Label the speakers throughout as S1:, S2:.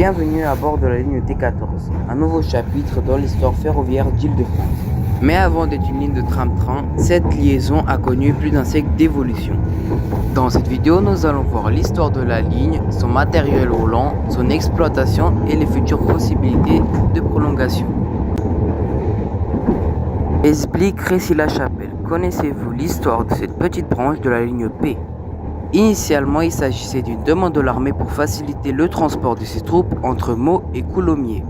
S1: Bienvenue à bord de la ligne T14, un nouveau chapitre dans l'histoire ferroviaire d'Île-de-France. Mais avant d'être une ligne de tram-train, cette liaison a connu plus d'un siècle d'évolution. Dans cette vidéo, nous allons voir l'histoire de la ligne, son matériel roulant, son exploitation et les futures possibilités de prolongation. Explique Crécy-la-Chapelle. Connaissez-vous l'histoire de cette petite branche de la ligne P? Initialement, il s'agissait d'une demande de l'armée pour faciliter le transport de ses troupes entre Meaux et Coulommiers.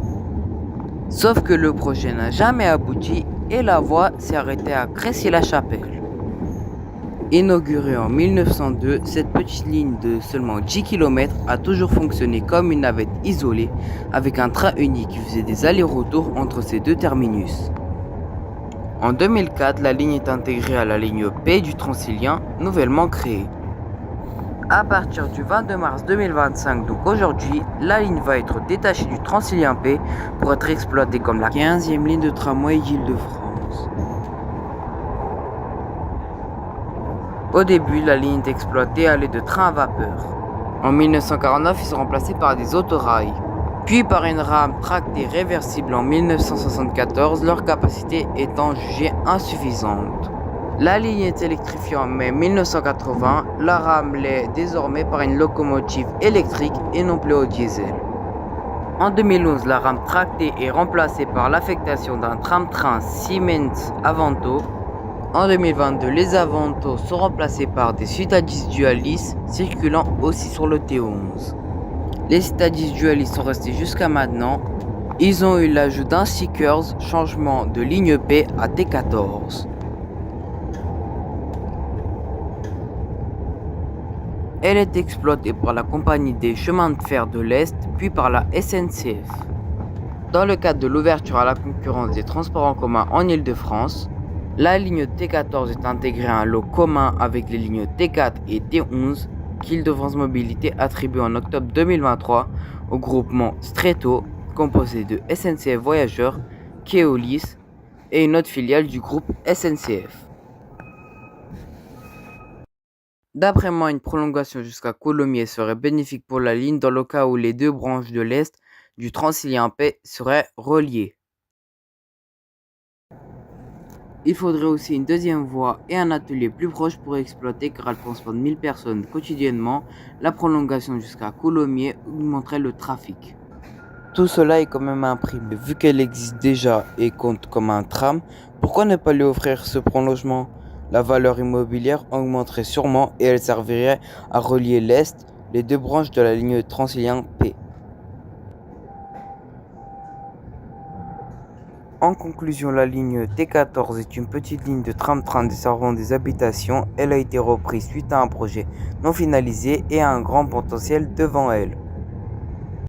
S1: Sauf que le projet n'a jamais abouti et la voie s'est arrêtée à Crécy-la-Chapelle. Inaugurée en 1902, cette petite ligne de seulement 10 km a toujours fonctionné comme une navette isolée avec un train unique qui faisait des allers-retours entre ces deux terminus. En 2004, la ligne est intégrée à la ligne P du Transilien, nouvellement créée. À partir du 22 mars 2025, donc aujourd'hui, la ligne va être détachée du Transilien P pour être exploitée comme la 15e ligne de tramway d'Île-de-France. Au début, la ligne est exploitée à l'aide de trains à vapeur. En 1949, ils sont remplacés par des autorails. Puis par une rame tractée réversible en 1974, leur capacité étant jugée insuffisante. La ligne est électrifiée en mai 1980, la rame l'est désormais par une locomotive électrique et non plus au diesel. En 2011, la rame tractée est remplacée par l'affectation d'un tram-train Siemens Avanto. En 2022, les Avanto sont remplacés par des Citadis Dualis circulant aussi sur le T11. Les Citadis Dualis sont restés jusqu'à maintenant. Ils ont eu l'ajout d'un Seekers, changement de ligne P à T14. Elle est exploitée par la Compagnie des chemins de fer de l'Est, puis par la SNCF. Dans le cadre de l'ouverture à la concurrence des transports en commun en Île-de-France, la ligne T14 est intégrée à un lot commun avec les lignes T4 et T11 qu'Île-de-France Mobilité attribue en octobre 2023 au groupement Stretto, composé de SNCF Voyageurs, Keolis et une autre filiale du groupe SNCF. D'après moi, une prolongation jusqu'à Coulommiers serait bénéfique pour la ligne dans le cas où les deux branches de l'Est du Transilien P seraient reliées. Il faudrait aussi une deuxième voie et un atelier plus proche pour exploiter car elle transporte 1000 personnes quotidiennement. La prolongation jusqu'à Coulommiers augmenterait le trafic. Tout cela est quand même un prix, mais vu qu'elle existe déjà et compte comme un tram, pourquoi ne pas lui offrir ce prolongement? La valeur immobilière augmenterait sûrement et elle servirait à relier l'Est, les deux branches de la ligne Transilien P. En conclusion, la ligne T14 est une petite ligne de tram-train desservant des habitations. Elle a été reprise suite à un projet non finalisé et a un grand potentiel devant elle.